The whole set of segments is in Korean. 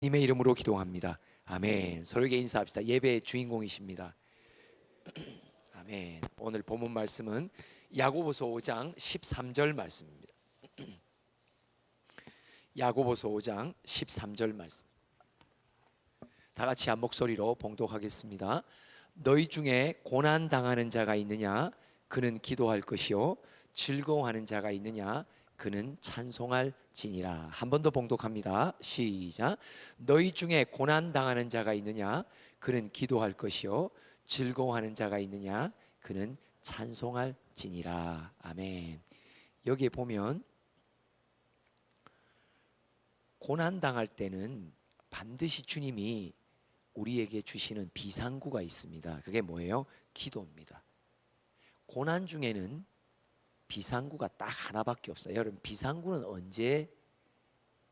님의 이름으로 기도합니다. 아멘. 서로에게 인사합시다. 예배의 주인공이십니다. 아멘. 오늘 본문 말씀은 야고보서 5장 13절 말씀입니다. 야고보서 5장 13절 말씀. 다 같이 한 목소리로 봉독하겠습니다. 너희 중에 고난 당하는 자가 있느냐? 그는 기도할 것이요. 즐거워하는 자가 있느냐? 그는 찬송할 지니라. 한 번 더 봉독합니다. 시작. 너희 중에 고난 당하는 자가 있느냐? 그는 기도할 것이요. 즐거워하는 자가 있느냐? 그는 찬송할 지니라. 아멘. 여기에 보면 고난 당할 때는 반드시 주님이 우리에게 주시는 비상구가 있습니다. 그게 뭐예요? 기도입니다. 고난 중에는 비상구가 딱 하나밖에 없어요. 여러분, 비상구는 언제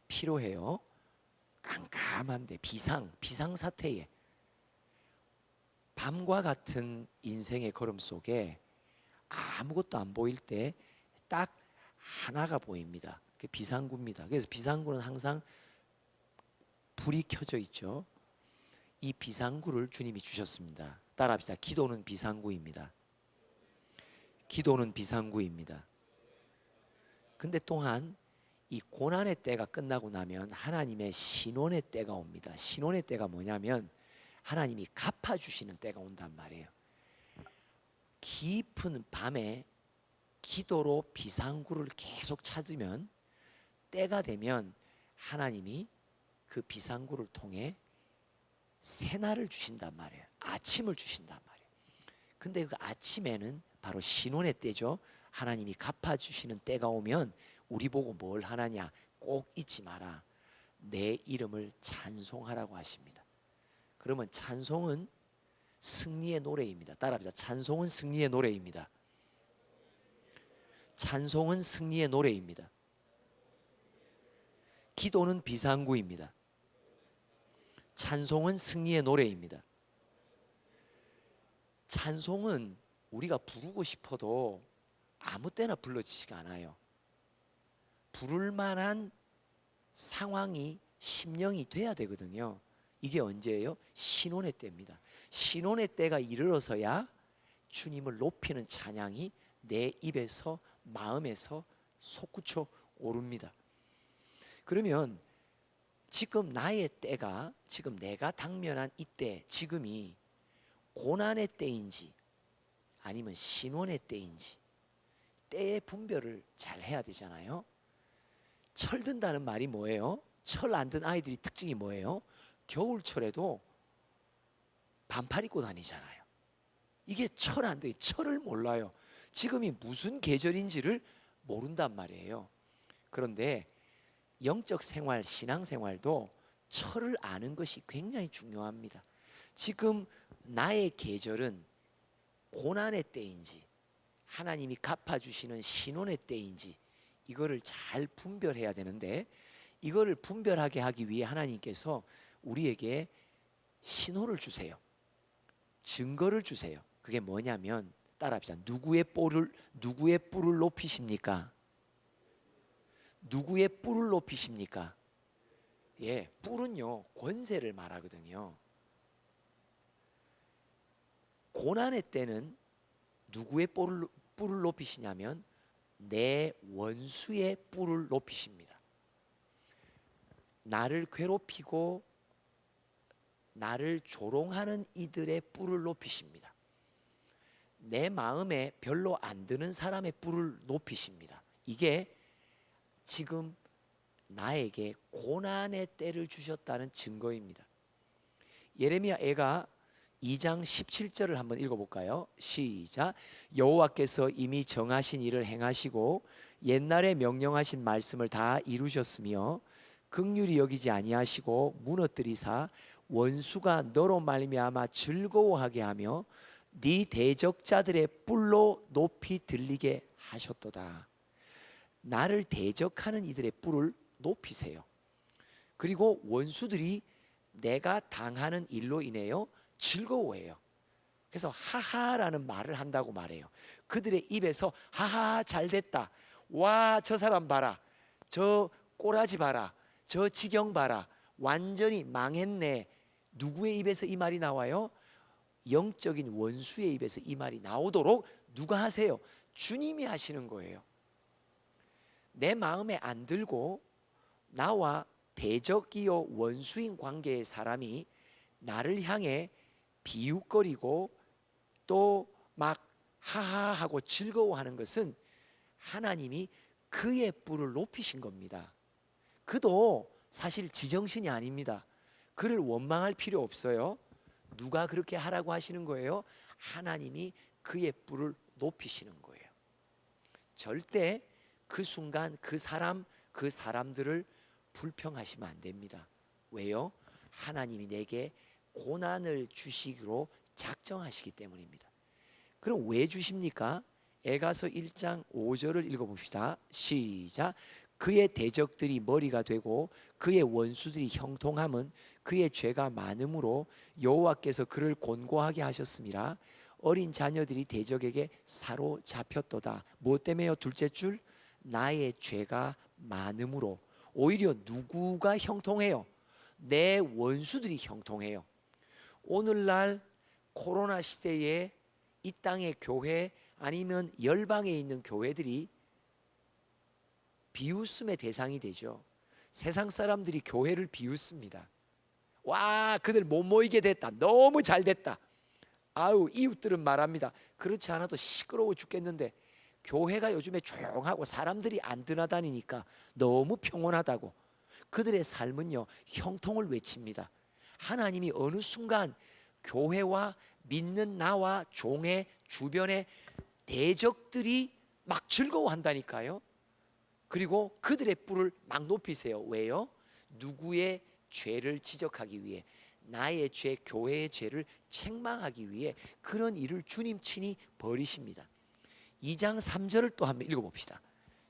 필요해요? 깜깜한데, 비상사태에, 밤과 같은 인생의 걸음 속에 아무것도 안 보일 때 딱 하나가 보입니다. 그게 비상구입니다. 그래서 비상구는 항상 불이 켜져 있죠. 이 비상구를 주님이 주셨습니다. 따라합시다. 기도는 비상구입니다. 기도는 비상구입니다. 근데 또한 이 고난의 때가 끝나고 나면 하나님의 신원의 때가 옵니다. 신원의 때가 뭐냐면 하나님이 갚아주시는 때가 온단 말이에요. 깊은 밤에 기도로 비상구를 계속 찾으면 때가 되면 하나님이 그 비상구를 통해 새날을 주신단 말이에요. 아침을 주신단 말이에요. 근데 그 아침에는 바로 신원의 때죠. 하나님이 갚아주시는 때가 오면 우리 보고 뭘 하나냐? 꼭 잊지 마라. 내 이름을 찬송하라고 하십니다. 그러면 찬송은 승리의 노래입니다. 따라합시다. 찬송은 승리의 노래입니다. 찬송은 승리의 노래입니다. 기도는 비상구입니다. 찬송은 승리의 노래입니다. 찬송은 우리가 부르고 싶어도 아무 때나 불러지지가 않아요. 부를 만한 상황이 심령이 돼야 되거든요. 이게 언제예요? 신혼의 때입니다. 신혼의 때가 이르러서야 주님을 높이는 찬양이 내 입에서 마음에서 솟구쳐 오릅니다. 그러면 지금 나의 때가, 지금 내가 당면한 이때, 지금이 고난의 때인지 아니면 신혼의 때인지 때의 분별을 잘 해야 되잖아요. 철든다는 말이 뭐예요? 철 안 든 아이들이 특징이 뭐예요? 겨울철에도 반팔 입고 다니잖아요. 이게 철 안 돼. 철을 몰라요. 지금이 무슨 계절인지를 모른단 말이에요. 그런데 영적 생활, 신앙 생활도 철을 아는 것이 굉장히 중요합니다. 지금 나의 계절은 고난의 때인지 하나님이 갚아주시는 신혼의 때인지 이거를 잘 분별해야 되는데, 이거를 분별하게 하기 위해 하나님께서 우리에게 신호를 주세요. 증거를 주세요. 그게 뭐냐면 따라합시다. 누구의 뿔을 높이십니까? 누구의 뿔을 높이십니까? 예, 뿔은요 권세를 말하거든요. 고난의 때는 누구의 뿔을 높이시냐면 내 원수의 뿔을 높이십니다. 나를 괴롭히고 나를 조롱하는 이들의 뿔을 높이십니다. 내 마음에 별로 안 드는 사람의 뿔을 높이십니다. 이게 지금 나에게 고난의 때를 주셨다는 증거입니다. 예레미야 애가 2장 17절을 한번 읽어볼까요? 시작. 여호와께서 이미 정하신 일을 행하시고 옛날에 명령하신 말씀을 다 이루셨으며 긍휼히 여기지 아니하시고 무너뜨리사 원수가 너로 말미암아 즐거워하게 하며 네 대적자들의 뿔로 높이 들리게 하셨도다. 나를 대적하는 이들의 뿔을 높이세요. 그리고 원수들이 내가 당하는 일로 인해요 즐거워해요. 그래서 하하라는 말을 한다고 말해요. 그들의 입에서 하하 잘됐다, 와 저 사람 봐라, 저 꼬라지 봐라, 저 지경 봐라, 완전히 망했네. 누구의 입에서 이 말이 나와요? 영적인 원수의 입에서 이 말이 나오도록 누가 하세요? 주님이 하시는 거예요. 내 마음에 안 들고 나와 대적이요 원수인 관계의 사람이 나를 향해 비웃거리고 또 막 하하하고 즐거워하는 것은 하나님이 그의 뿔을 높이신 겁니다. 그도 사실 지정신이 아닙니다. 그를 원망할 필요 없어요. 누가 그렇게 하라고 하시는 거예요? 하나님이 그의 뿔을 높이시는 거예요. 절대 그 순간 그 사람들을 불평하시면 안 됩니다. 왜요? 하나님이 내게 고난을 주시기로 작정하시기 때문입니다. 그럼 왜 주십니까? 에가서 1장 5절을 읽어봅시다. 시작. 그의 대적들이 머리가 되고 그의 원수들이 형통함은 그의 죄가 많음으로 여호와께서 그를 곤고하게 하셨음이라. 어린 자녀들이 대적에게 사로잡혔도다. 무엇 때문에요? 둘째 줄, 나의 죄가 많음으로. 오히려 누구가 형통해요? 내 원수들이 형통해요. 오늘날 코로나 시대에 이 땅의 교회 아니면 열방에 있는 교회들이 비웃음의 대상이 되죠. 세상 사람들이 교회를 비웃습니다. 와, 그들 못 모이게 됐다. 너무 잘 됐다. 아우, 이웃들은 말합니다. 그렇지 않아도 시끄러워 죽겠는데 교회가 요즘에 조용하고 사람들이 안 드나다니니까 너무 평온하다고. 그들의 삶은요, 형통을 외칩니다. 하나님이 어느 순간 교회와 믿는 나와 종의 주변에 대적들이 막 즐거워한다니까요. 그리고 그들의 뿔을 막 높이세요. 왜요? 누구의 죄를 지적하기 위해, 나의 죄, 교회의 죄를 책망하기 위해 그런 일을 주님 친히 벌이십니다. 2장 3절을 또 한번 읽어봅시다.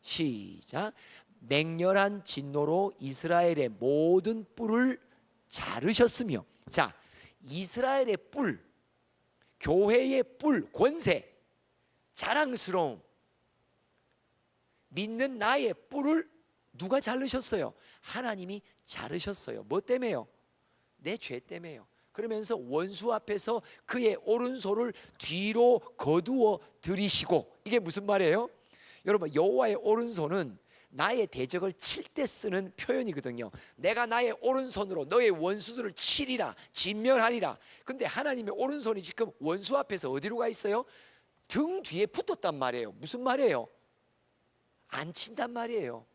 시작. 맹렬한 진노로 이스라엘의 모든 뿔을 자르셨으며. 자, 이스라엘의 뿔, 교회의 뿔, 권세, 자랑스러움, 믿는 나의 뿔을 누가 자르셨어요? 하나님이 자르셨어요. 뭐 때문에요? 내 죄 때문에요. 그러면서 원수 앞에서 그의 오른손을 뒤로 거두어 들이시고. 이게 무슨 말이에요? 여러분, 여호와의 오른손은 나의 대적을 칠 때 쓰는 표현이거든요. 내가 나의 오른손으로 너의 원수들을 치리라, 진멸하리라. 근데 하나님의 오른손이 지금 원수 앞에서 어디로 가 있어요? 등 뒤에 붙었단 말이에요. 무슨 말이에요? 안 친단 말이에요.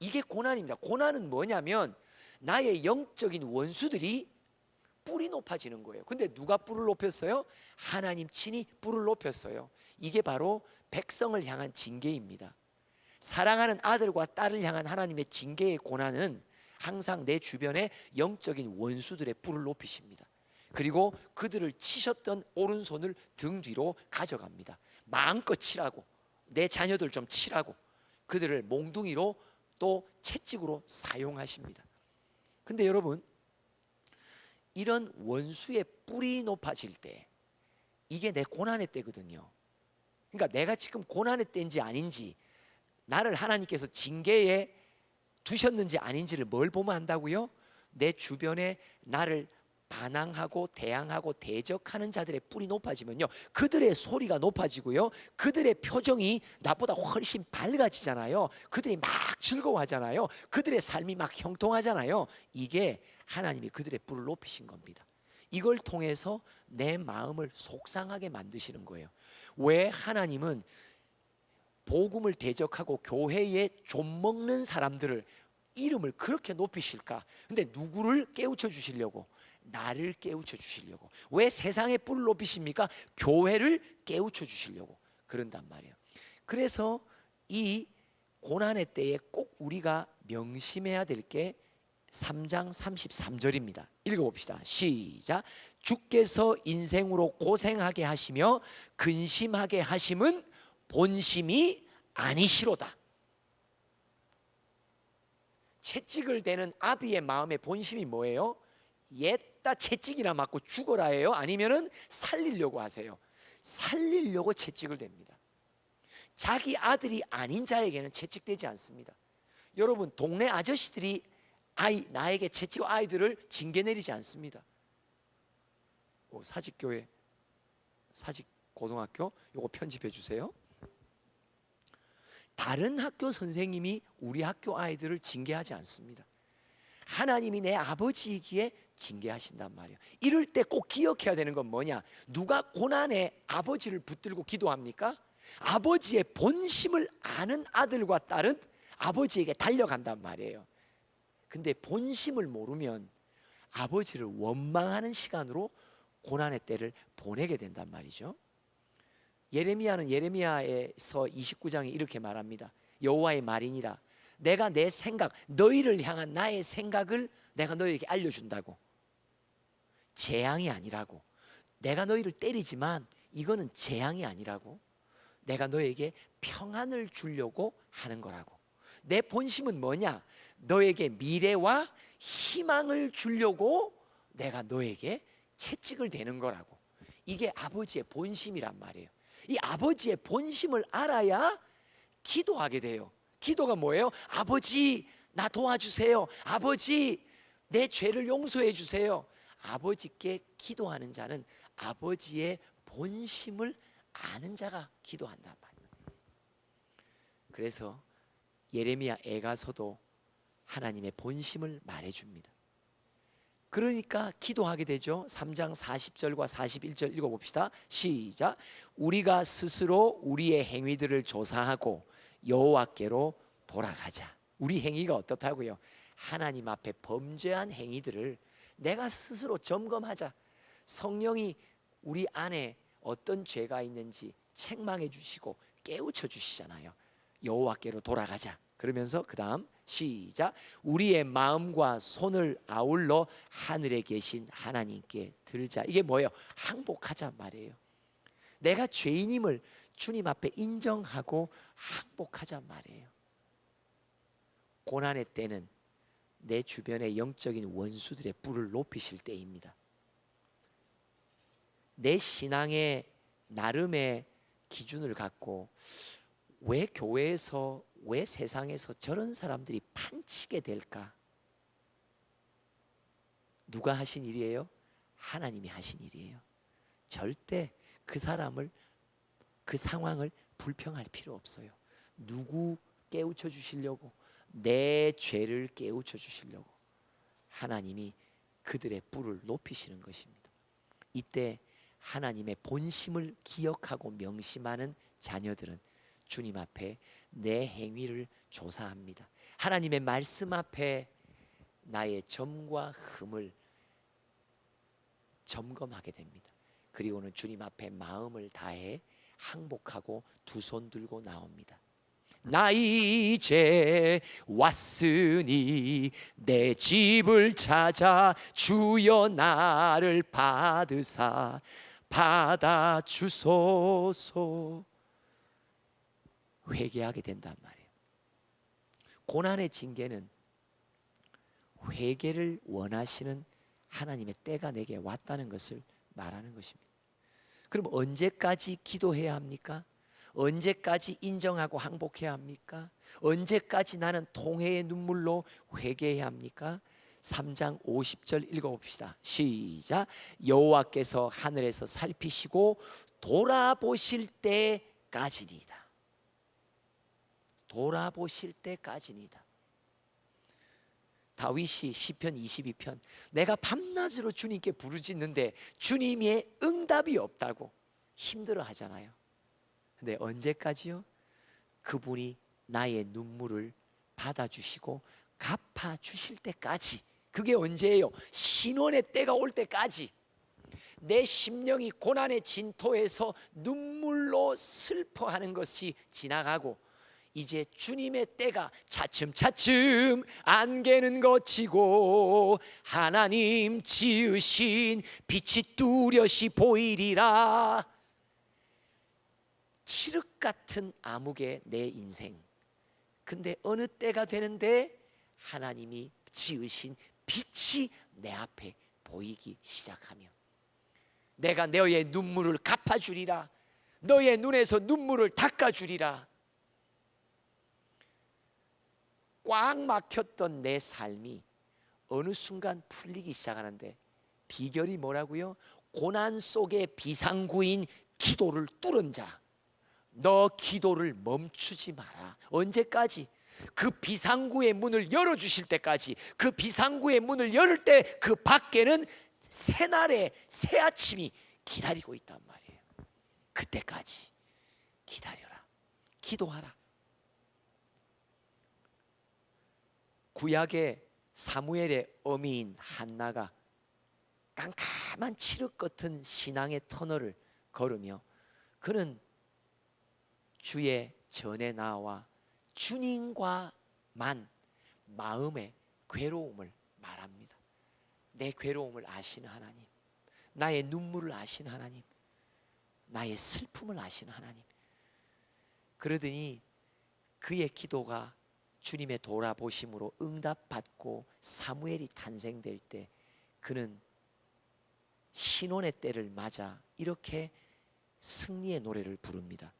이게 고난입니다. 고난은 뭐냐면 나의 영적인 원수들이 뿔이 높아지는 거예요. 근데 누가 뿔을 높였어요? 하나님 친히 뿔을 높였어요. 이게 바로 백성을 향한 징계입니다. 사랑하는 아들과 딸을 향한 하나님의 징계의 고난은 항상 내 주변에 영적인 원수들의 뿔을 높이십니다. 그리고 그들을 치셨던 오른손을 등 뒤로 가져갑니다. 마음껏 치라고, 내 자녀들 좀 치라고, 그들을 몽둥이로 또 채찍으로 사용하십니다. 근데 여러분, 이런 원수의 뿔이 높아질 때 이게 내 고난의 때거든요. 그러니까 내가 지금 고난의 때인지 아닌지, 나를 하나님께서 징계에 두셨는지 아닌지를 뭘 보면 안다고요? 내 주변에 나를 반항하고 대항하고 대적하는 자들의 뿔이 높아지면요, 그들의 소리가 높아지고요, 그들의 표정이 나보다 훨씬 밝아지잖아요. 그들이 막 즐거워하잖아요. 그들의 삶이 막 형통하잖아요. 이게 하나님이 그들의 뿔을 높이신 겁니다. 이걸 통해서 내 마음을 속상하게 만드시는 거예요. 왜 하나님은 복음을 대적하고 교회에 좀먹는 사람들을 이름을 그렇게 높이실까? 근데 누구를 깨우쳐 주시려고? 나를 깨우쳐 주시려고. 왜 세상의 뿔을 높이십니까? 교회를 깨우쳐 주시려고 그런단 말이에요. 그래서 이 고난의 때에 꼭 우리가 명심해야 될 게 3장 33절입니다. 읽어봅시다. 시작. 주께서 인생으로 고생하게 하시며 근심하게 하심은 본심이 아니시로다. 채찍을 대는 아비의 마음의 본심이 뭐예요? 옛다 채찍이나 맞고 죽어라예요? 아니면은 살리려고 하세요? 살리려고 채찍을 댑니다. 자기 아들이 아닌 자에게는 채찍대지 않습니다. 여러분, 동네 아저씨들이 나에게 채찍으로 아이들을 징계 내리지 않습니다. 사직교회, 사직고등학교 요거 편집해 주세요. 다른 학교 선생님이 우리 학교 아이들을 징계하지 않습니다. 하나님이 내 아버지이기에 징계하신단 말이에요. 이럴 때 꼭 기억해야 되는 건 뭐냐? 누가 고난에 아버지를 붙들고 기도합니까? 아버지의 본심을 아는 아들과 딸은 아버지에게 달려간단 말이에요. 근데 본심을 모르면 아버지를 원망하는 시간으로 고난의 때를 보내게 된단 말이죠. 예레미야는 예레미야에서 29장에 이렇게 말합니다. 여호와의 말이니라, 내가 내 생각, 너희를 향한 나의 생각을 내가 너희에게 알려준다고. 재앙이 아니라고. 내가 너희를 때리지만 이거는 재앙이 아니라고. 내가 너에게 평안을 주려고 하는 거라고. 내 본심은 뭐냐? 너에게 미래와 희망을 주려고 내가 너에게 채찍을 대는 거라고. 이게 아버지의 본심이란 말이에요. 이 아버지의 본심을 알아야 기도하게 돼요. 기도가 뭐예요? 아버지, 나 도와주세요. 아버지, 내 죄를 용서해 주세요. 아버지께 기도하는 자는 아버지의 본심을 아는 자가 기도한단 말이에요. 그래서 예레미야 애가서도 하나님의 본심을 말해줍니다. 그러니까 기도하게 되죠. 3장 40절과 41절 읽어봅시다. 시작. 우리가 스스로 우리의 행위들을 조사하고 여호와께로 돌아가자. 우리 행위가 어떻다고요? 하나님 앞에 범죄한 행위들을 내가 스스로 점검하자. 성령이 우리 안에 어떤 죄가 있는지 책망해 주시고 깨우쳐 주시잖아요. 여호와께로 돌아가자. 그러면서 그 다음 시작. 우리의 마음과 손을 아울러 하늘에 계신 하나님께 들자. 이게 뭐예요? 항복하자 말이에요. 내가 죄인임을 주님 앞에 인정하고 항복하자 말이에요. 고난의 때는 내 주변의 영적인 원수들의 뿔을 높이실 때입니다. 내 신앙의 나름의 기준을 갖고 왜 교회에서, 왜 세상에서 저런 사람들이 판치게 될까? 누가 하신 일이에요? 하나님이 하신 일이에요. 절대 그 사람을, 그 상황을 불평할 필요 없어요. 누구 깨우쳐 주시려고? 내 죄를 깨우쳐 주시려고 하나님이 그들의 뿔을 높이시는 것입니다. 이때 하나님의 본심을 기억하고 명심하는 자녀들은 주님 앞에 내 행위를 조사합니다. 하나님의 말씀 앞에 나의 점과 흠을 점검하게 됩니다. 그리고는 주님 앞에 마음을 다해 항복하고 두 손 들고 나옵니다. 나 이제 왔으니 내 집을 찾아 주여 나를 받으사 받아 주소서. 회개하게 된단 말이에요. 고난의 징계는 회개를 원하시는 하나님의 때가 내게 왔다는 것을 말하는 것입니다. 그럼 언제까지 기도해야 합니까? 언제까지 인정하고 항복해야 합니까? 언제까지 나는 통회의 눈물로 회개해야 합니까? 3장 50절 읽어봅시다. 시작. 여호와께서 하늘에서 살피시고 돌아보실 때까지니이다. 돌아보실 때까지니이다. 다윗이 시편 22편 내가 밤낮으로 주님께 부르짖는데 주님의 응답이 없다고 힘들어 하잖아요. 근데 언제까지요? 그분이 나의 눈물을 받아주시고 갚아주실 때까지. 그게 언제예요? 신원의 때가 올 때까지. 내 심령이 고난의 진토에서 눈물로 슬퍼하는 것이 지나가고 이제 주님의 때가 차츰차츰 안개는 걷히고 하나님 지으신 빛이 뚜렷이 보이리라. 칠흑 같은 암흑의 내 인생. 근데 어느 때가 되는데 하나님이 지으신 빛이 내 앞에 보이기 시작하며 내가 너의 눈물을 갚아주리라. 너의 눈에서 눈물을 닦아주리라. 꽉 막혔던 내 삶이 어느 순간 풀리기 시작하는데 비결이 뭐라고요? 고난 속에 비상구인 기도를 뚫은 자, 너 기도를 멈추지 마라. 언제까지? 그 비상구의 문을 열어주실 때까지. 그 비상구의 문을 열을 때 그 밖에는 새날의 새 아침이 기다리고 있단 말이에요. 그때까지 기다려라. 기도하라. 구약의 사무엘의 어미인 한나가 깜깜한 칠흑 같은 신앙의 터널을 걸으며 그는 주의 전에 나와 주님과만 마음의 괴로움을 말합니다. 내 괴로움을 아시는 하나님, 나의 눈물을 아시는 하나님, 나의 슬픔을 아시는 하나님. 그러더니 그의 기도가 주님의 돌아보심으로 응답받고 사무엘이 탄생될 때 그는 신혼의 때를 맞아 이렇게 승리의 노래를 부릅니다.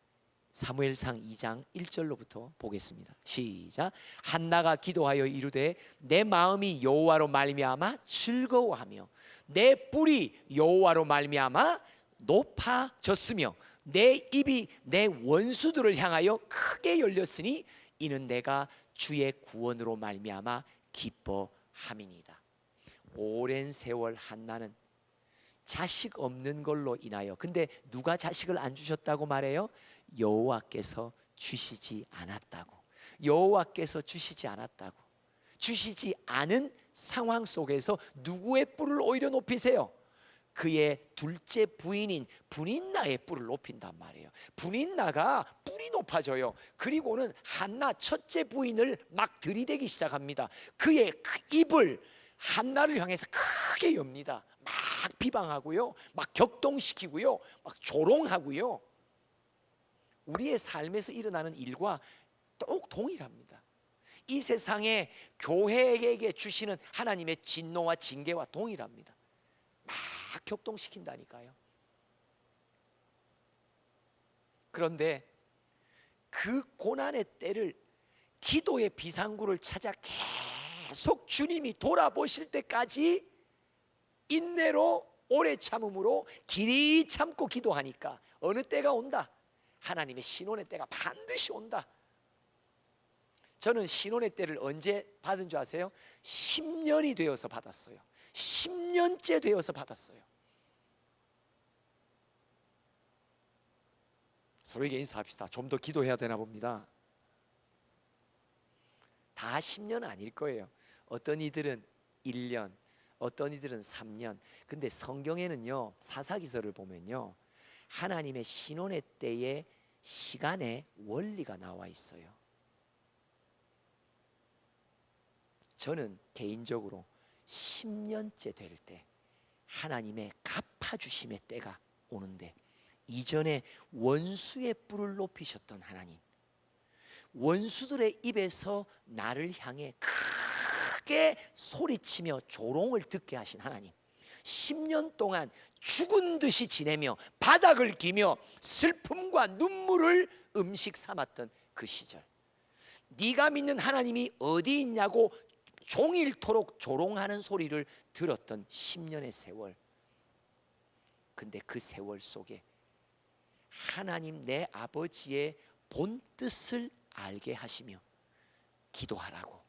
사무엘상 2장 1절로부터 보겠습니다. 시작. 한나가 기도하여 이르되 내 마음이 여호와로 말미암아 즐거워하며 내 뿔이 여호와로 말미암아 높아졌으며 내 입이 내 원수들을 향하여 크게 열렸으니 이는 내가 주의 구원으로 말미암아 기뻐함이니이다. 오랜 세월 한나는 자식 없는 걸로 인하여, 근데 누가 자식을 안 주셨다고 말해요? 여호와께서 주시지 않았다고. 여호와께서 주시지 않았다고. 주시지 않은 상황 속에서 누구의 뿔을 오히려 높이세요? 그의 둘째 부인인 브닌나의 뿔을 높인단 말이에요. 브닌나가 뿔이 높아져요. 그리고는 한나 첫째 부인을 막 들이대기 시작합니다. 그의 입을 한나를 향해서 크게 엽니다. 막 비방하고요, 막 격동시키고요, 막 조롱하고요. 우리의 삶에서 일어나는 일과 똑 동일합니다. 이 세상에 교회에게 주시는 하나님의 진노와 징계와 동일합니다. 막 격동시킨다니까요. 그런데 그 고난의 때를, 기도의 비상구를 찾아 계속 주님이 돌아보실 때까지 인내로 오래 참음으로 길이 참고 기도하니까 어느 때가 온다. 하나님의 신혼의 때가 반드시 온다. 저는 신혼의 때를 언제 받은 줄 아세요? 10년이 되어서 받았어요. 10년째 되어서 받았어요. 서로에게 인사합시다. 좀 더 기도해야 되나 봅니다. 다 10년은 아닐 거예요. 어떤 이들은 1년, 어떤 이들은 3년. 근데 성경에는요, 사사기서를 보면요, 하나님의 신혼의 때의 시간의 원리가 나와 있어요. 저는 개인적으로 10년째 될 때 하나님의 갚아주심의 때가 오는데, 이전에 원수의 뿔을 높이셨던 하나님, 원수들의 입에서 나를 향해 크게 소리치며 조롱을 듣게 하신 하나님, 10년 동안 죽은 듯이 지내며 바닥을 기며 슬픔과 눈물을 음식 삼았던 그 시절, 네가 믿는 하나님이 어디 있냐고 종일토록 조롱하는 소리를 들었던 10년의 세월. 근데 그 세월 속에 하나님 내 아버지의 본 뜻을 알게 하시며 기도하라고,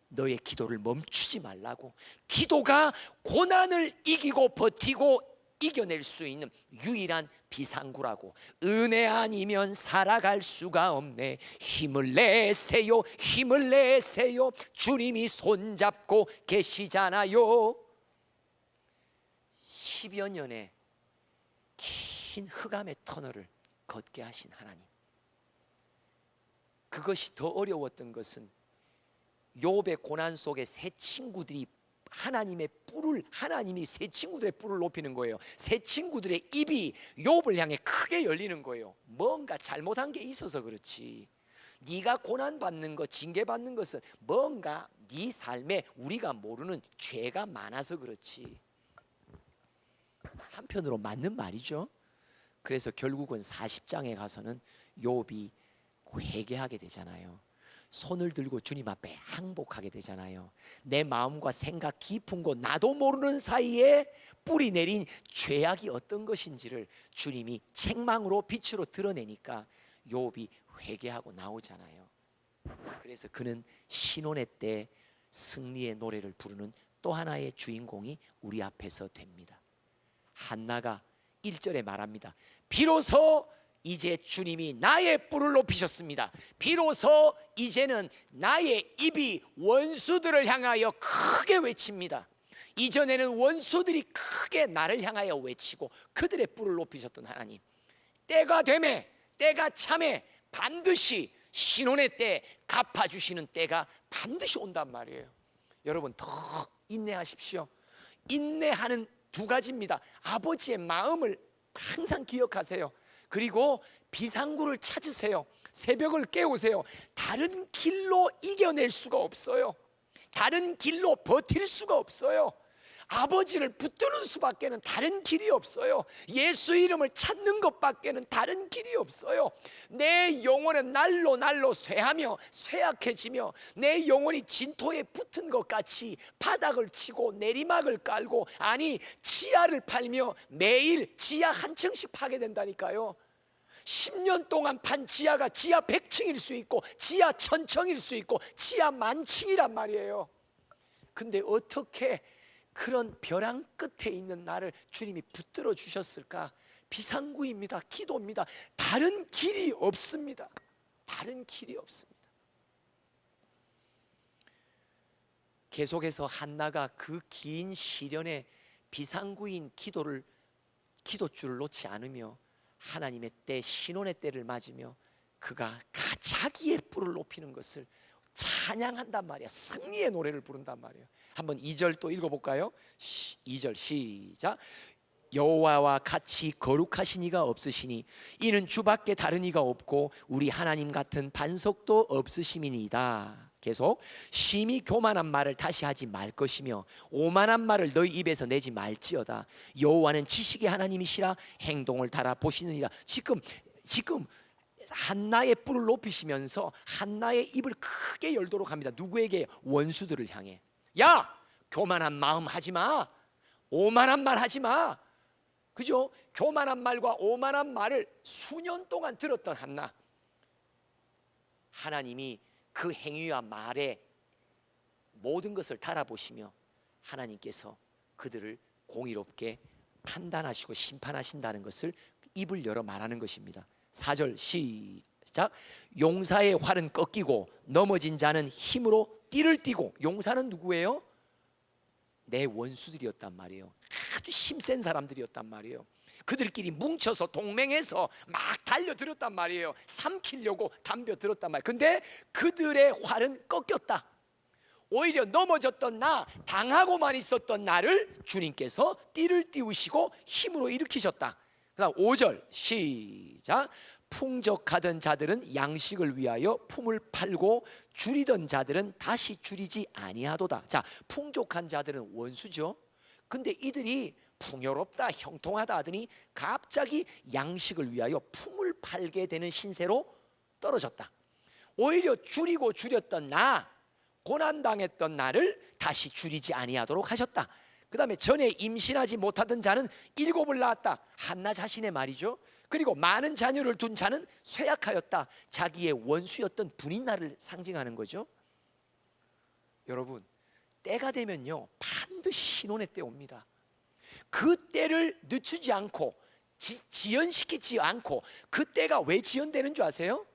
너의 기도를 멈추지 말라고, 기도가 고난을 이기고 버티고 이겨낼 수 있는 유일한 비상구라고, 은혜 아니면 살아갈 수가 없네, 힘을 내세요, 힘을 내세요, 주님이 손잡고 계시잖아요. 10여 년의 긴 흑암의 터널을 걷게 하신 하나님, 그것이 더 어려웠던 것은 욥의 고난 속에 세 친구들이 하나님의 뿔을, 하나님이 세 친구들의 뿔을 높이는 거예요. 세 친구들의 입이 욥을 향해 크게 열리는 거예요. 뭔가 잘못한 게 있어서 그렇지, 네가 고난받는 것, 징계받는 것은 뭔가 네 삶에 우리가 모르는 죄가 많아서 그렇지. 한편으로 맞는 말이죠. 그래서 결국은 40장에 가서는 욥이 회개하게 되잖아요. 손을 들고 주님 앞에 항복하게 되잖아요. 내 마음과 생각 깊은 곳 나도 모르는 사이에 뿌리 내린 죄악이 어떤 것인지를 주님이 책망으로 빛으로 드러내니까 욥이 회개하고 나오잖아요. 그래서 그는 신혼의 때 승리의 노래를 부르는 또 하나의 주인공이 우리 앞에서 됩니다. 한나가 1절에 말합니다. 비로소 이제 주님이 나의 뿔을 높이셨습니다. 비로소 이제는 나의 입이 원수들을 향하여 크게 외칩니다. 이전에는 원수들이 크게 나를 향하여 외치고 그들의 뿔을 높이셨던 하나님, 때가 되매 때가 참에 반드시 신혼의 때 갚아주시는 때가 반드시 온단 말이에요. 여러분 더 인내하십시오. 인내하는 두 가지입니다. 아버지의 마음을 항상 기억하세요. 그리고 비상구를 찾으세요. 새벽을 깨우세요. 다른 길로 이겨낼 수가 없어요. 다른 길로 버틸 수가 없어요. 아버지를 붙드는 수밖에는 다른 길이 없어요. 예수 이름을 찾는 것밖에는 다른 길이 없어요. 내 영혼은 날로 날로 쇠하며 쇠약해지며 내 영혼이 진토에 붙은 것 같이 바닥을 치고 내리막을 깔고, 아니 지하를 팔며 매일 지하 한 층씩 파게 된다니까요. 10년 동안 판 지하가 지하 100층일 수 있고 지하 1000층일 수 있고 지하 10,000층이란 말이에요. 근데 어떻게 그런 벼랑 끝에 있는 나를 주님이 붙들어 주셨을까? 비상구입니다. 기도입니다. 다른 길이 없습니다. 다른 길이 없습니다. 계속해서 한나가 그 긴 시련에 비상구인 기도줄을 놓지 않으며 하나님의 때, 신혼의 때를 맞으며 그가 자기의 뿔을 높이는 것을 찬양한단 말이야. 승리의 노래를 부른단 말이에요. 한번 2절 또 읽어볼까요? 2절 시작. 여호와와 같이 거룩하신 이가 없으시니 이는 주밖에 다른 이가 없고 우리 하나님 같은 반석도 없으심이니이다. 계속. 심히 교만한 말을 다시 하지 말 것이며 오만한 말을 너희 입에서 내지 말지어다. 여호와는 지식의 하나님이시라 행동을 달아보시느니라. 지금 한나의 뿔을 높이시면서 한나의 입을 크게 열도록 합니다. 누구에게? 원수들을 향해. 야, 교만한 마음 하지 마. 오만한 말 하지 마. 그죠? 교만한 말과 오만한 말을 수년 동안 들었던 한나, 하나님이 그 행위와 말에 모든 것을 달아보시며 하나님께서 그들을 공의롭게 판단하시고 심판하신다는 것을 입을 열어 말하는 것입니다. 4절 시작. 용사의 활은 꺾이고 넘어진 자는 힘으로 띠를 띠고. 용사는 누구예요? 내 원수들이었단 말이에요. 아주 힘센 사람들이었단 말이에요. 그들끼리 뭉쳐서 동맹해서 막 달려들었단 말이에요. 삼키려고 덤벼들었단 말이에요. 근데 그들의 활은 꺾였다. 오히려 넘어졌던 나, 당하고만 있었던 나를 주님께서 띠를 띄우시고 힘으로 일으키셨다. 그 다음 5절 시작. 풍족하던 자들은 양식을 위하여 품을 팔고 줄이던 자들은 다시 줄이지 아니하도다. 자, 풍족한 자들은 원수죠. 근데 이들이 풍요롭다, 형통하다 하더니 갑자기 양식을 위하여 품을 팔게 되는 신세로 떨어졌다. 오히려 줄이고 줄였던 나, 고난당했던 나를 다시 줄이지 아니하도록 하셨다. 그 다음에 전에 임신하지 못하던 자는 7을 낳았다. 한나 자신의 말이죠. 그리고 많은 자녀를 둔 자는 쇠약하였다. 자기의 원수였던 분인나를 상징하는 거죠. 여러분, 때가 되면요 반드시 신혼의 때 옵니다. 그 때를 늦추지 않고 지연시키지 않고. 그 때가 왜 지연되는 줄 아세요?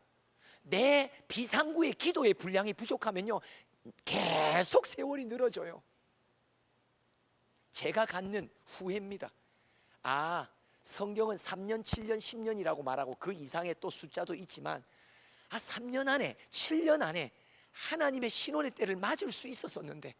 내 비상구의 기도의 분량이 부족하면요 계속 세월이 늘어져요. 제가 갖는 후회입니다. 아, 성경은 3년, 7년, 10년이라고 말하고 그 이상의 또 숫자도 있지만 3년 안에, 7년 안에 하나님의 신혼의 때를 맞을 수 있었었는데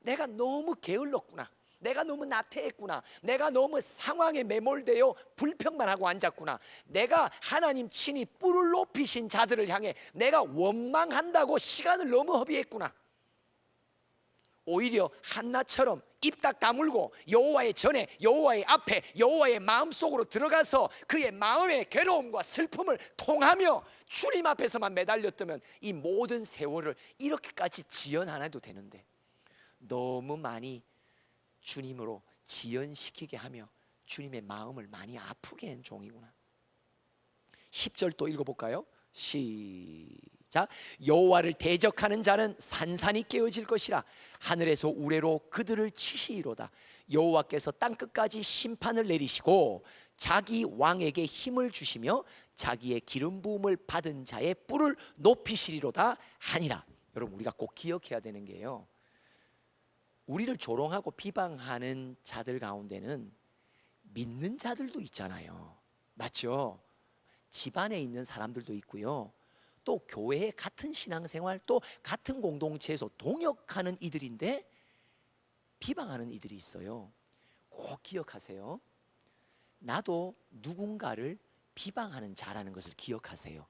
내가 너무 게을렀구나, 내가 너무 나태했구나, 내가 너무 상황에 매몰되어 불평만 하고 앉았구나, 내가 하나님 친히 뿔을 높이신 자들을 향해 내가 원망한다고 시간을 너무 허비했구나. 오히려 한나처럼 입 딱 다물고 여호와의 전에, 여호와의 앞에, 여호와의 마음속으로 들어가서 그의 마음의 괴로움과 슬픔을 통하며 주님 앞에서만 매달렸다면 이 모든 세월을 이렇게까지 지연 안 해도 되는데, 너무 많이 주님으로 지연시키게 하며 주님의 마음을 많이 아프게 한 종이구나. 10절 또 읽어볼까요? 시작. 여호와를 대적하는 자는 산산이 깨어질 것이라. 하늘에서 우레로 그들을 치시리로다. 여호와께서 땅끝까지 심판을 내리시고 자기 왕에게 힘을 주시며 자기의 기름 부음을 받은 자의 뿔을 높이시리로다 하니라. 여러분, 우리가 꼭 기억해야 되는 게요, 우리를 조롱하고 비방하는 자들 가운데는 믿는 자들도 있잖아요. 맞죠? 집안에 있는 사람들도 있고요, 또 교회의 같은 신앙생활, 또 같은 공동체에서 동역하는 이들인데 비방하는 이들이 있어요. 꼭 기억하세요. 나도 누군가를 비방하는 자라는 것을 기억하세요.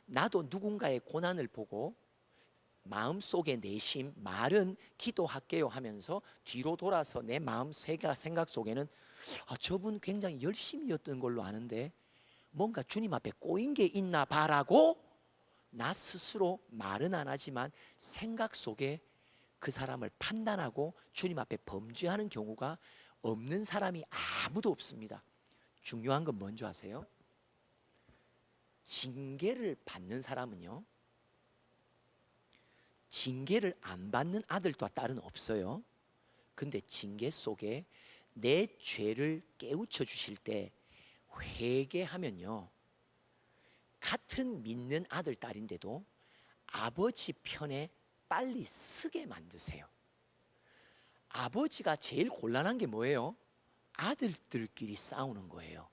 나도 누군가의 고난을 보고 마음속의 내심, 말은 기도할게요 하면서 뒤로 돌아서 내 마음 생각 속에는 저분 굉장히 열심히였던 걸로 아는데 뭔가 주님 앞에 꼬인 게 있나 봐라고 나 스스로 말은 안 하지만 생각 속에 그 사람을 판단하고 주님 앞에 범죄하는 경우가 없는 사람이 아무도 없습니다. 중요한 건 뭔지 아세요? 징계를 받는 사람은요, 징계를 안 받는 아들과 딸은 없어요. 근데 징계 속에 내 죄를 깨우쳐 주실 때 회개하면요, 같은 믿는 아들 딸인데도 아버지 편에 빨리 서게 만드세요. 아버지가 제일 곤란한 게 뭐예요? 아들들끼리 싸우는 거예요.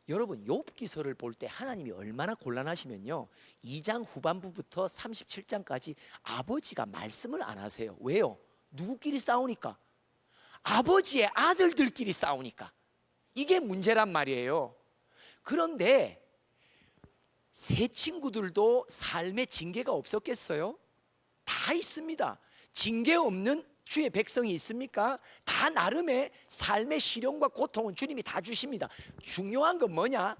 여러분, 욥기서를 볼 때 하나님이 얼마나 곤란하시면요, 2장 후반부부터 37장까지 아버지가 말씀을 안 하세요. 왜요? 누구끼리 싸우니까? 아버지의 아들들끼리 싸우니까. 이게 문제란 말이에요. 그런데 새 친구들도 삶에 징계가 없었겠어요? 다 있습니다. 징계 없는 주의 백성이 있습니까? 다 나름의 삶의 시련과 고통은 주님이 다 주십니다. 중요한 건 뭐냐?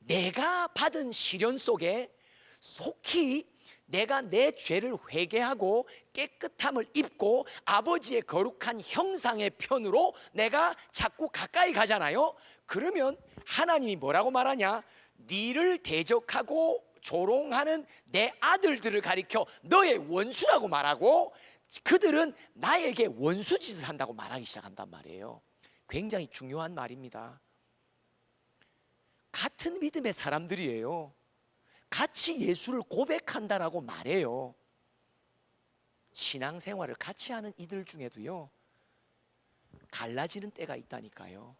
내가 받은 시련 속에 속히 내가 내 죄를 회개하고 깨끗함을 입고 아버지의 거룩한 형상의 편으로 내가 자꾸 가까이 가잖아요. 그러면 하나님이 뭐라고 말하냐? 니를 대적하고 조롱하는 내 아들들을 가리켜 너의 원수라고 말하고 그들은 나에게 원수짓을 한다고 말하기 시작한단 말이에요. 굉장히 중요한 말입니다. 같은 믿음의 사람들이에요. 같이 예수를 고백한다라고 말해요. 신앙생활을 같이 하는 이들 중에도요, 갈라지는 때가 있다니까요.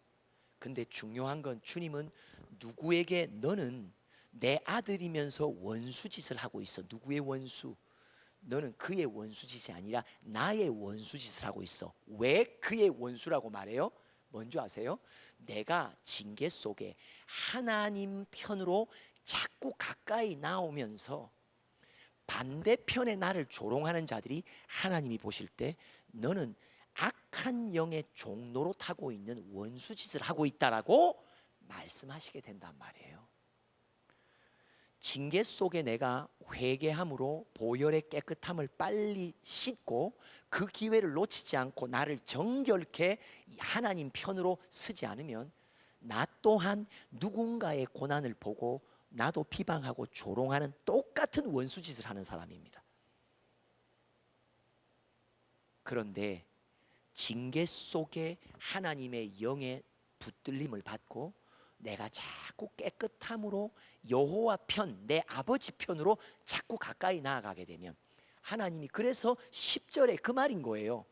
근데 중요한 건 주님은 누구에게 너는 내 아들이면서 원수짓을 하고 있어. 누구의 원수? 너는 그의 원수짓이 아니라 나의 원수짓을 하고 있어. 왜 그의 원수라고 말해요? 뭔지 아세요? 내가 징계 속에 하나님 편으로 자꾸 가까이 나오면서 반대편에 나를 조롱하는 자들이 하나님이 보실 때 너는 악한 영의 종로로 타고 있는 원수짓을 하고 있다라고 말씀하시게 된단 말이에요. 징계 속에 내가 회개함으로 보혈의 깨끗함을 빨리 씻고 그 기회를 놓치지 않고 나를 정결케 하나님 편으로 서지 않으면 나 또한 누군가의 고난을 보고 나도 비방하고 조롱하는 똑같은 원수짓을 하는 사람입니다. 그런데 징계 속에 하나님의 영의 붙들림을 받고 내가 자꾸 깨끗함으로 여호와 편, 내 아버지 편으로 자꾸 가까이 나아가게 되면 하나님이 그래서 10절에 그 말인 거예요.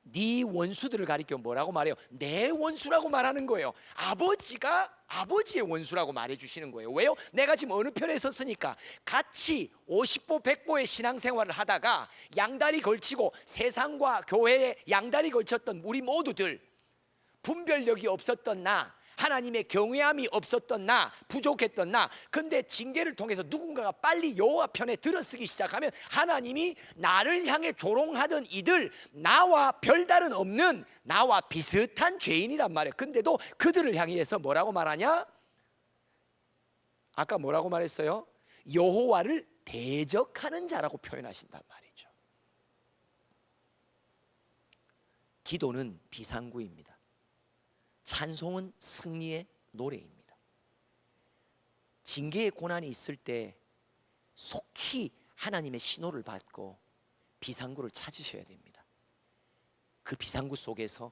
네 원수들을 가리켜 뭐라고 말해요? 내 원수라고 말하는 거예요. 아버지가 아버지의 원수라고 말해주시는 거예요. 왜요? 내가 지금 어느 편에 섰으니까 같이 50보 100보의 신앙생활을 하다가 양다리 걸치고 세상과 교회에 양다리 걸쳤던 우리 모두들, 분별력이 없었던 나, 하나님의 경외함이 없었던 나, 부족했던 나, 근데 징계를 통해서 누군가가 빨리 여호와 편에 들어서기 시작하면 하나님이 나를 향해 조롱하던 이들, 나와 별다른 없는, 나와 비슷한 죄인이란 말이에요. 근데도 그들을 향해서 뭐라고 말하냐? 아까 뭐라고 말했어요? 여호와를 대적하는 자라고 표현하신단 말이죠. 기도는 비상구입니다. 찬송은 승리의 노래입니다. 징계의 고난이 있을 때 속히 하나님의 신호를 받고 비상구를 찾으셔야 됩니다. 그 비상구 속에서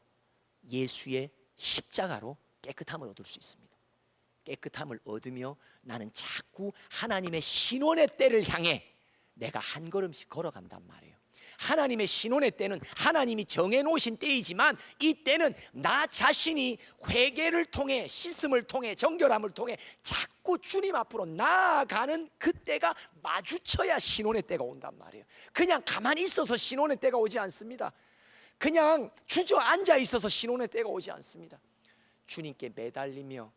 예수의 십자가로 깨끗함을 얻을 수 있습니다. 깨끗함을 얻으며 나는 자꾸 하나님의 신원의 때를 향해 내가 한 걸음씩 걸어간단 말이에요. 하나님의 신원의 때는 하나님이 정해놓으신 때이지만 이 때는 나 자신이 회개를 통해, 씻음을 통해, 정결함을 통해 자꾸 주님 앞으로 나아가는 그 때가 마주쳐야 신원의 때가 온단 말이에요. 그냥 가만히 있어서 신원의 때가 오지 않습니다. 그냥 주저앉아 있어서 신원의 때가 오지 않습니다. 주님께 매달리며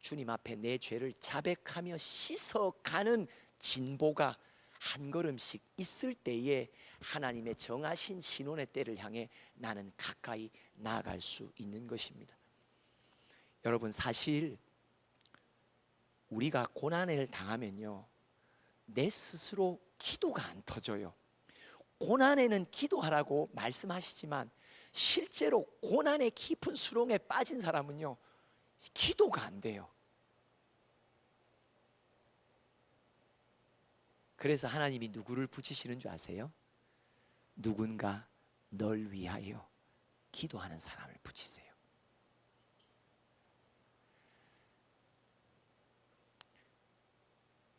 주님 앞에 내 죄를 자백하며 씻어가는 진보가 한 걸음씩 있을 때에 하나님의 정하신 신원의 때를 향해 나는 가까이 나아갈 수 있는 것입니다. 여러분, 사실 우리가 고난을 당하면요, 내 스스로 기도가 안 터져요. 고난에는 기도하라고 말씀하시지만 실제로 고난의 깊은 수렁에 빠진 사람은요, 기도가 안 돼요. 그래서 하나님이 누구를 붙이시는 줄 아세요? 누군가 널 위하여 기도하는 사람을 붙이세요.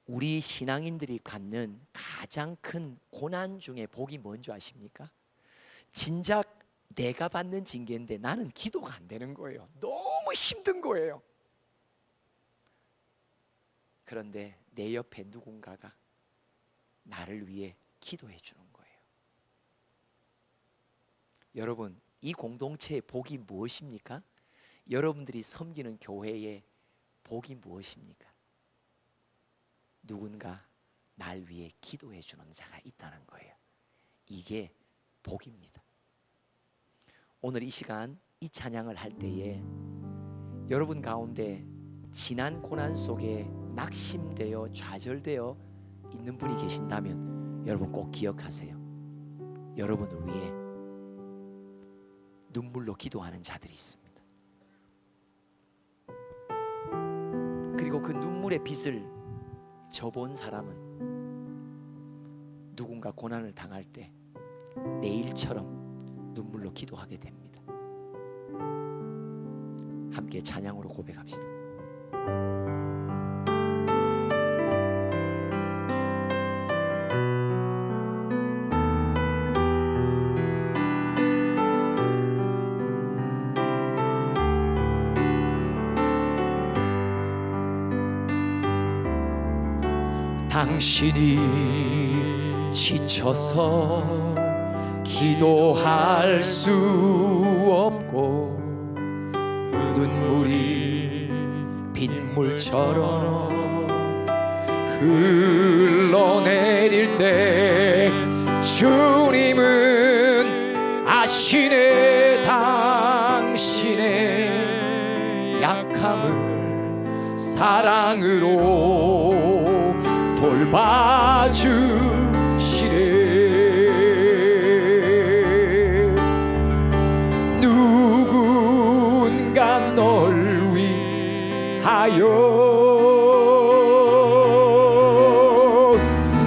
우리 신앙인들이 갖는 가장 큰 고난 중에 복이 뭔지 아십니까? 진작 내가 받는 징계인데 나는 기도가 안 되는 거예요. 너무 힘든 거예요. 그런데 내 옆에 누군가가 나를 위해 기도해 주는 거예요. 여러분, 이 공동체의 복이 무엇입니까? 여러분들이 섬기는 교회의 복이 무엇입니까? 누군가 날 위해 기도해 주는 자가 있다는 거예요. 이게 복입니다. 오늘 이 시간 이 찬양을 할 때에 여러분 가운데 지난 고난 속에 낙심되어 좌절되어 있는 분이 계신다면 여러분 꼭 기억하세요. 여러분을 위해 눈물로 기도하는 자들이 있습니다. 그리고 그 눈물의 빚을 져본 사람은 누군가 고난을 당할 때 내일처럼 눈물로 기도하게 됩니다. 함께 찬양으로 고백합시다. 당신이 지쳐서 기도할 수 없고 눈물이 빗물처럼 흘러내릴 때 주님은 아시네. 당신의 약함을 사랑으로 돌봐주시네. 누군가 널 위하여,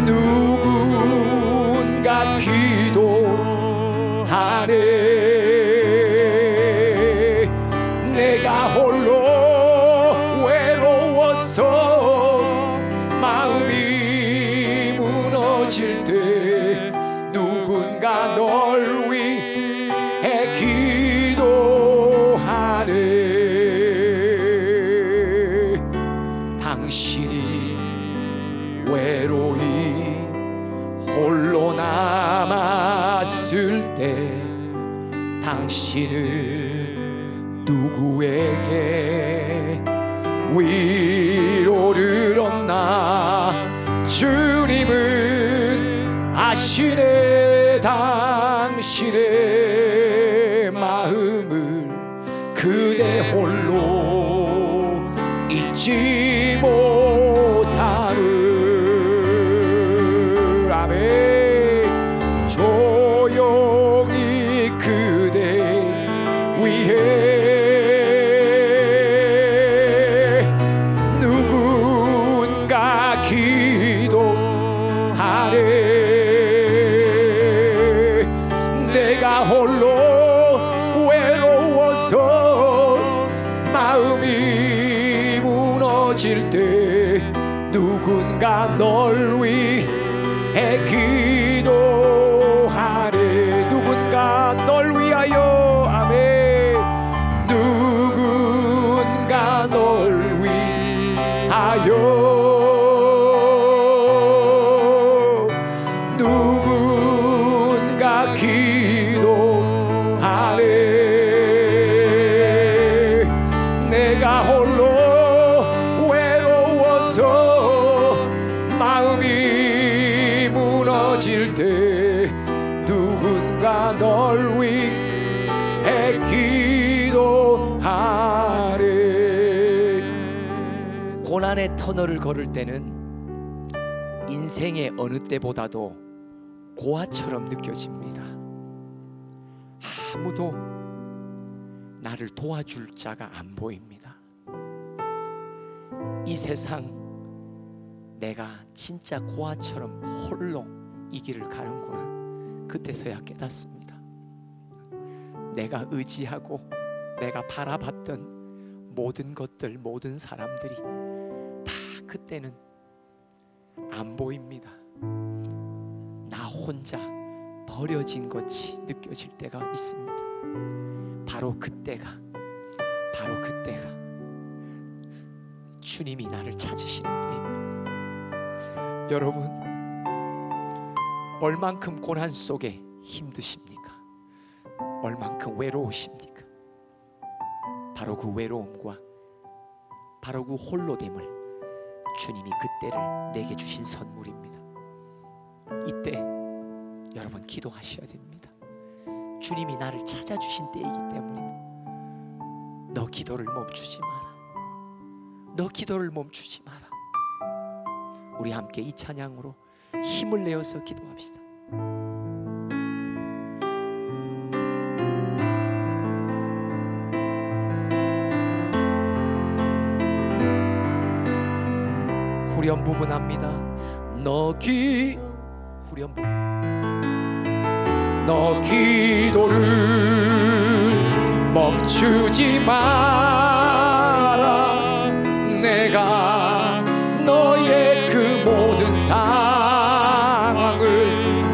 누군가 기도하네. 내가 홀로 외로워서 마음이 무너질 때 누군가 널 위해 기도하네. 당신이 외로이 홀로 남았을 때 당신은 누구에게 위로를 얻나 주님은 아시네 당신의 마음을 그대 홀로 잊지 못하는 아멘 조용히 그대 위해 누군가 기도하네 내가 홀로 외로워서 마음이 무너질 때 누군가 널 위해 기도하네 누군가 널 위하여 아멘 누군가 널 위하여 누군가 기도하네 내가 홀로 외로워서 마음이 무너질 때 누군가 널 위해 기도하네 고난의 터널을 걸을 때는 인생의 어느 때보다도 고아처럼 느껴집니다. 아무도 나를 도와줄 자가 안 보입니다. 이 세상 내가 진짜 고아처럼 홀로 이 길을 가는구나. 그때서야 깨닫습니다. 내가 의지하고 내가 바라봤던 모든 것들 모든 사람들이 다 그때는 안 보입니다. 나 혼자 버려진 것이 느껴질 때가 있습니다. 바로 그때가 주님이 나를 찾으시는 때입니다. 여러분 얼만큼 고난 속에 힘드십니까? 얼만큼 외로우십니까? 바로 그 외로움과 바로 그 홀로됨을 주님이 그때를 내게 주신 선물입니다. 이때 여러분 기도하셔야 됩니다. 주님이 나를 찾아주신 때이기 때문입니다. 너 기도를 멈추지 마라. 너 기도를 멈추지 마라. 우리 함께 이 찬양으로 힘을 내어서 기도합시다. 후렴 부분 합니다. 후렴 부분 너 기도를 멈추지 마라. 내가 너의 그 모든 상황을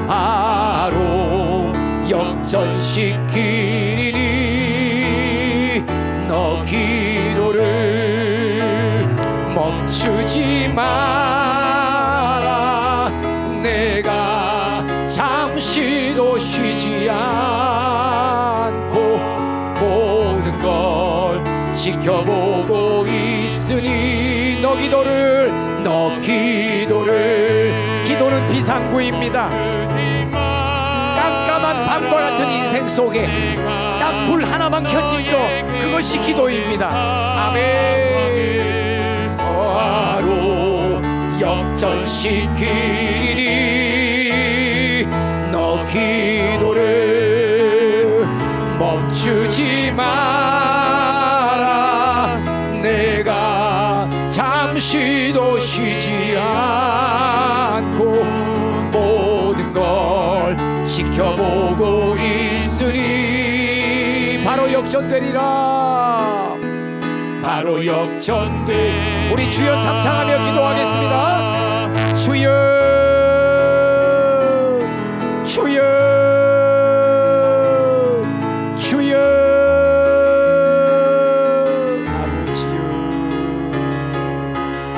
바로 역전시키리니 너 기도를 멈추지 마라. 내가 잠시도 쉬지 않고 모든 걸 지켜보고 있으니 너 기도는 비상구입니다. 깜깜한 밤과 같은 인생 속에 딱 불 하나만 켜진 거 그것이 기도입니다. 아멘. 바로 역전시키리니 너 기도를 멈추지 마라. 내가 잠시도 쉬지 않고 모든 걸 지켜보고 있으니 바로 역전되리라. 바로 역전돼. 우리 주여 삼창하며 기도하겠습니다.